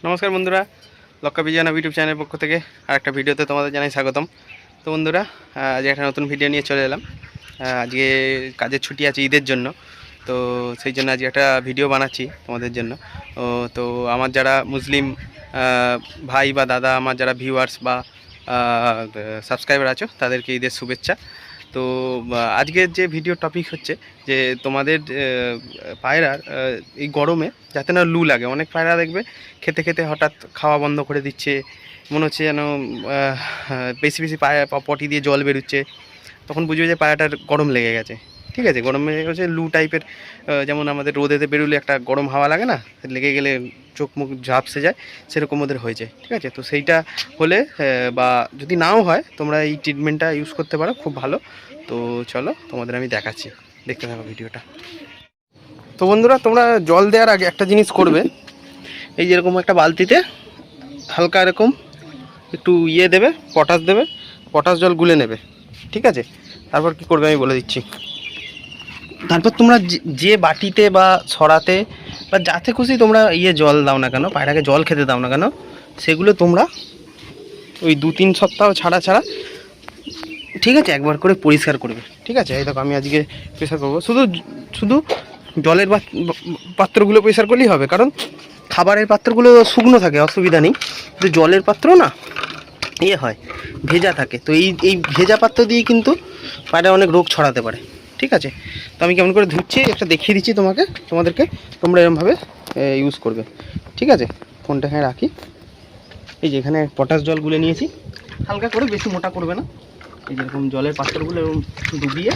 নমস্কার বন্ধুরা, লক্ষ্য বিজয়ানা ইউটিউব চ্যানেলের পক্ষ থেকে আরেকটা ভিডিওতে তোমাদের জানাই স্বাগতম। তো বন্ধুরা, আজকে একটা নতুন ভিডিও নিয়ে চলে এলাম। আজকে কাজের ছুটি আছে ঈদের জন্য, তো সেই জন্য আজকে একটা ভিডিও বানাচ্ছি তোমাদের জন্য। তো আমার যারা মুসলিম ভাই বা দাদা, আমার যারা ভিউয়ার্স বা সাবস্ক্রাইবার আছো, তাদেরকে ঈদের শুভেচ্ছা। তো আজকের যে ভিডিও টপিক হচ্ছে যে তোমাদের পায়রার এই গরমে যাতে না লু লাগে। অনেক পায়রা দেখবে খেতে খেতে হঠাৎ খাওয়া বন্ধ করে দিচ্ছে, মনে হচ্ছে যেন বেশি বেশি পটি দিয়ে জল বেরোচ্ছে, তখন বুঝবে যে পায়রাটার গরম লেগে গেছে। ঠিক আছে, গরম লেগে গেছে লু টাইপের, যেমন আমাদের রোদেতে বেরোলে একটা গরম হাওয়া লাগে না, লেগে গেলে চোখ মুখ ঝাপসে যায়, সেরকম ওদের হয়ে যায়। ঠিক আছে, তো সেইটা হলে বা যদি নাও হয়, তোমরা এই ট্রিটমেন্টটা ইউজ করতে পারো, খুব ভালো। তো চলো তোমাদের আমি দেখাচ্ছি, দেখতে থাকো ভিডিওটা। তো বন্ধুরা, তোমরা জল দেওয়ার আগে একটা জিনিস করবে, এই যেরকম একটা বালতিতে হালকা এরকম একটু দেবে, পটাশ জল গুলে নেবে। ঠিক আছে, তারপর কি করবে আমি বলে দিচ্ছি। তারপর তোমরা যে বাটিতে বা ছড়াতে বা যাতে খুশি তোমরা জল দাও না কেন, পায়রাকে জল খেতে দাও না কেন, সেগুলো তোমরা ওই 2-3 সপ্তাহ ছাড়া ছাড়া, ঠিক আছে, একবার করে পরিষ্কার করবে। ঠিক আছে, এই দেখো আমি আজকে পরিষ্কার করবো। শুধু শুধু জলের পাত্রগুলো পরিষ্কার করলেই হবে, কারণ খাবারের পাত্রগুলো শুকনো থাকে, অসুবিধা নেই, কিন্তু জলের পাত্র না হয় ভেজা থাকে। তো এই ভেজা পাত্র দিয়ে কিন্তু পায়রা অনেক রোগ ছড়াতে পারে। ঠিক আছে, তো আমি কেমন করে ধুচ্ছি একটা দেখিয়ে দিচ্ছি তোমাদেরকে, তোমরা এরকমভাবে ইউজ করবে। ঠিক আছে, ফোনটা এখানে রাখি। এই যে এখানে পটাশ জল গুলে নিয়েছি, হালকা করে, বেশি মোটা করবে না। এই যেরকম জলের পাত্রগুলো এরকম ডুবিয়ে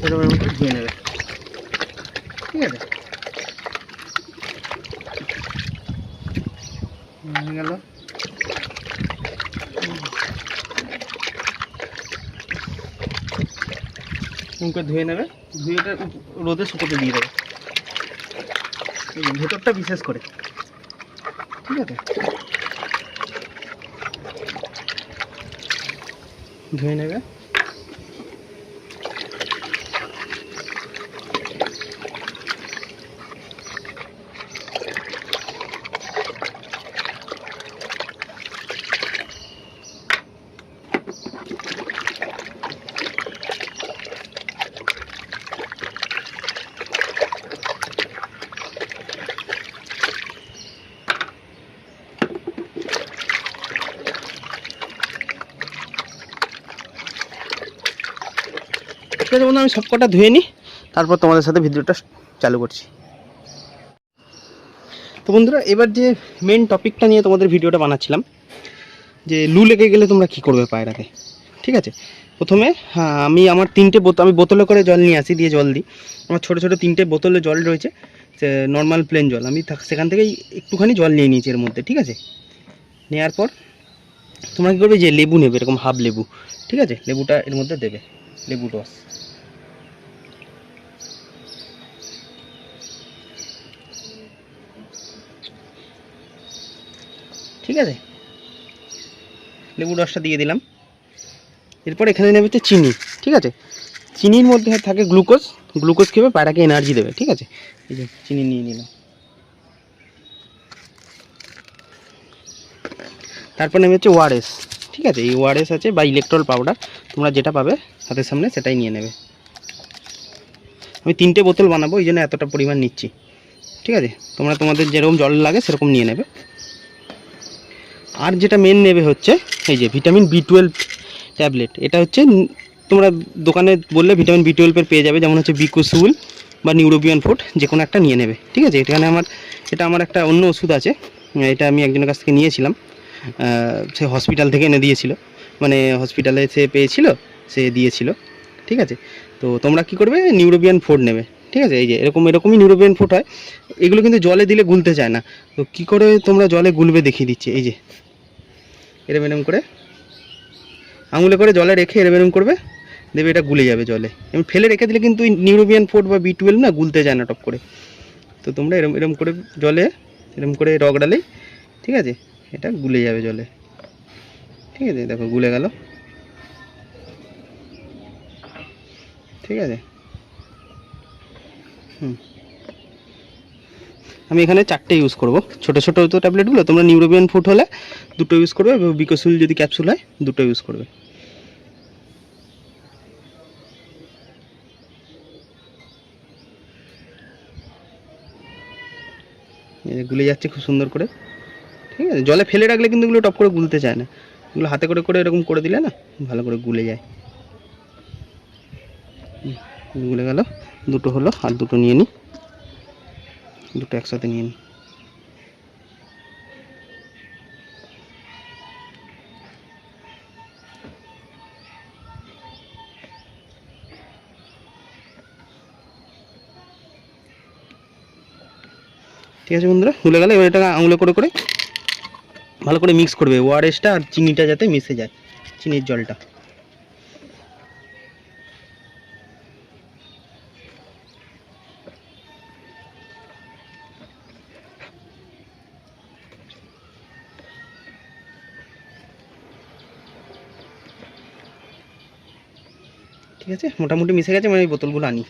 এরকম করে ধুয়ে নেবে। ঠিক আছে, হয়ে গেল। মুখে ধুয়ে নেবে, ধুয়ে এটা রোদে শুকোতে দিয়ে দেবে, ভেতরটা বিশেষ করে। ঠিক আছে, ধুয়ে নেবে। ঠিক আছে বন্ধু, আমি সবকটা ধুয়ে নিই, তারপর তোমাদের সাথে ভিডিওটা চালু করছি। তো বন্ধুরা, এবার যে মেন টপিকটা নিয়ে তোমাদের ভিডিওটা বানাচ্ছিলাম, যে লু লেগে গেলে তোমরা কি করবে পায়রাকে। ঠিক আছে, প্রথমে আমি আমার 3টে বোতল, আমি বোতলে করে জল নিয়ে আসি, দিয়ে জল দিই। আমার ছোটো ছোটো 3টে বোতলে জল রয়েছে, নর্মাল প্লেন জল। আমি সেখান থেকেই একটুখানি জল নিয়ে নিয়েছি এর মধ্যে। ঠিক আছে, নেওয়ার পর তোমরা কী করবে, যে লেবু নেবে, এরকম হাফ লেবু। ঠিক আছে, লেবুটা এর মধ্যে দেবে, লেবু রস। ঠিক আছে, লেবু রসটা দিয়ে দিলাম। এরপর এখানে নেবে হচ্ছে চিনি। ঠিক আছে, চিনির মধ্যে থাকে গ্লুকোজ, গ্লুকোজ খেয়ে পায়রাকে এনার্জি দেবে। ঠিক আছে, এই যে চিনি নিয়ে নিলাম। তারপর নেবে হচ্ছে ওআরএস। ঠিক আছে, এই ওআরএস আছে বা ইলেকট্রল পাউডার, তোমরা যেটা পাবে হাতের সামনে সেটাই নিয়ে নেবে। আমি 3টে বোতল বানাবো, এই জন্য এতটা পরিমাণ নিচ্ছি। ঠিক আছে, তোমরা তোমাদের যেরকম জল লাগে সেরকম নিয়ে নেবে। আর যেটা মেন নেবে হচ্ছে এই যে ভিটামিন বি12 ট্যাবলেট। এটা হচ্ছে তোমরা দোকানে বললে ভিটামিন বি12 পেয়ে যাবে, যেমন হচ্ছে বিকোসুল বা নিউরোবিয়ান ফুড, যে কোনো একটা নিয়ে নেবে। ঠিক আছে, এটা আমার একটা অন্য ওষুধ আছে, এটা আমি একজনের কাছ থেকে নিয়েছিলাম, সে হসপিটাল থেকে এনে দিয়েছিল, মানে হসপিটালে সে পেয়েছিল, সে দিয়েছিল। ঠিক আছে, তো তোমরা কি করবে, নিউরোবিয়ান ফুড নেবে। ঠিক আছে, এই যে এরকমই নিউরোবিয়ান ফুড হয়, এগুলো কিন্তু জলে দিলে গুলতে চায় না। তো কী করে তোমরা জলে গুলবে দেখিয়ে দিচ্ছে। এই যে এরম করে আঙুলে করে জলে রেখে এরম করবে, দেবে, এটা গুলে যাবে জলে। এবং ফেলে রেখে দিলে কিন্তু নিউরোবিয়ান ফুড বা বি12 না গুলতে যায় না টপ করে। তো তোমরা এরম করে জলে এরম করে রগড়ালেই, ঠিক আছে, এটা গুলে যাবে জলে। ঠিক আছে, দেখো গুলে গেল। ঠিক আছে, আমি এখানে 4টে ইউজ করব। ছোটো ছোটো তো ট্যাবলেটগুলো, তোমরা নিউরোবিয়ান ফুড হলে 2টো ইউজ করবে, বিকোসুল যদি ক্যাপসুল হয় 2টো ইউজ করবে। গুলে যাচ্ছে খুব সুন্দর করে, ঠিক আছে। জলে ফেলে রাখলে কিন্তু এগুলো টপ করে গুলতে চায় না, এগুলো হাতে করে করে এরকম করে দিলে না ভালো করে গুলে যায়। গুলে গেল, 2টো হলো, আর 2টো নিয়ে নিই, 2টো একসাথে নিয়ে নিই। ঠিক আছে বন্ধুরা, গুলে গেলে এবার এটা আঙুলে করে করে ভালো করে মিক্স করবে, ওআরএসটা আর চিনিটা যাতে মিশে যায়, চিনির জলটা। ঠিক আছে, মোটামুটি মিশে গেছে, মানে এই বোতলগুলো আনি।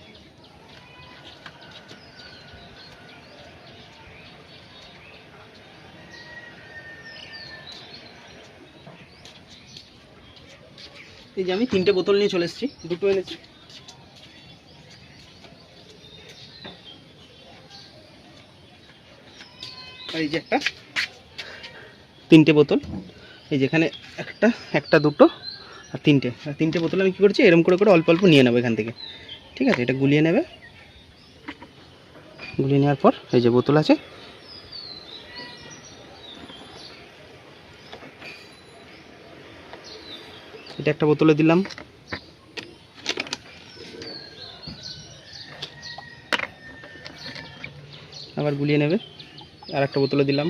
এই যে আমি 3টে বোতল নিয়ে চলে এসেছি, 2টো এনেছি। আর এই যে একটা 3টে বোতল, এই যেখানে একটা 2টো আর 3টে বোতল আমি কী করছি, এরকম করে করে অল্প অল্প নিয়ে নেবো এখান থেকে। ঠিক আছে, এটা গুলিয়ে নেবে। গুলিয়ে নেওয়ার পর এই যে বোতল আছে, এটা একটা বোতলে দিলাম, আবার গুলিয়ে নেবে। আর একটা বোতলে দিলাম,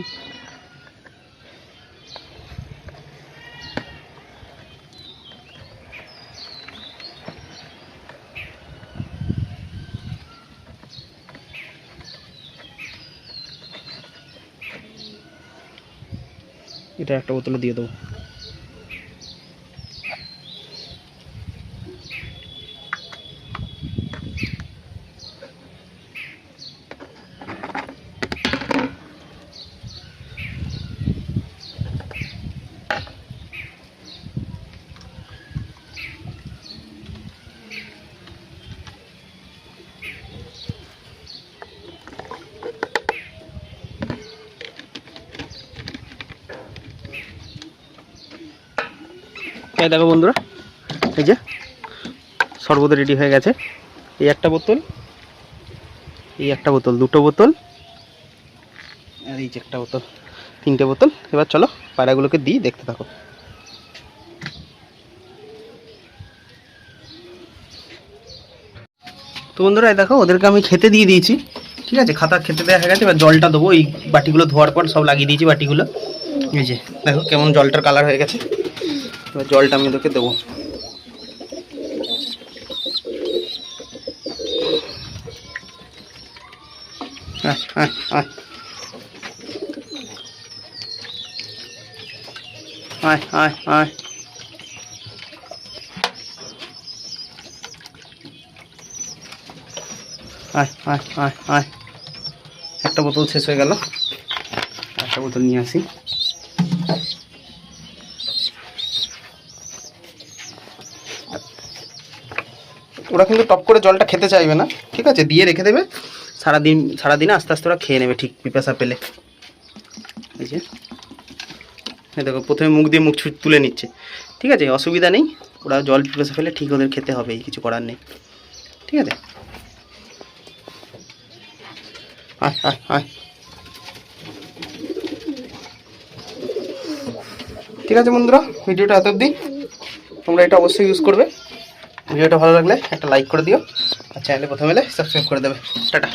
এটা একটা বোতলে দিয়ে দেবো। এই দেখো বন্ধুরা, এই যে শরবত রেডি হয়ে গেছে। এই একটা বোতল, এই একটা বোতল, 2টো বোতল, আর এই যে একটা বোতল, 3টে বোতল। এবার চলো পায়রাগুলোকে দিই, দেখতে থাকো। তো বন্ধুরা এই দেখো, ওদেরকে আমি খেতে দিয়ে দিয়েছি। ঠিক আছে, খাতা খেতে দেওয়া হয়ে গেছে। এবার জলটা দেবো, এই বাটিগুলো ধোয়ার পর সব লাগিয়ে দিয়েছি বাটিগুলো। এই যে দেখো কেমন জলটার কালার হয়ে গেছে। এবার জলটা আমি ওদেরকে দেবো। আয় আয় আয় আয় আয় আয়, আয় আয় আয় আয়। একটা বোতল শেষ হয়ে গেল, একটা বোতল নিয়ে আসি। ওরা কিন্তু টপ করে জলটা খেতে চাইবে না, ঠিক আছে, দিয়ে রেখে দেবে। সারাদিনে আস্তে আস্তে ওরা খেয়ে নেবে ঠিক পিপাসা পেলে। এই যে দেখো, প্রথমে মুখ দিয়ে মুখ তুলে নিচ্ছে। ঠিক আছে, অসুবিধা নেই, ওরা জল পিপাসা ফেলে ঠিক ওদের খেতে হবে, কিছু করার নেই। ঠিক আছে, আয় আয় আয়। ঠিক আছে বন্ধুরা, ভিডিওটা এত অবধি। তোমরা এটা অবশ্যই ইউজ করবে। ভিডিওটা ভালো লাগলে একটা লাইক করে দিও, আর চ্যানেলে প্রথমে এলে সাবস্ক্রাইব করে দেবে। টাটা।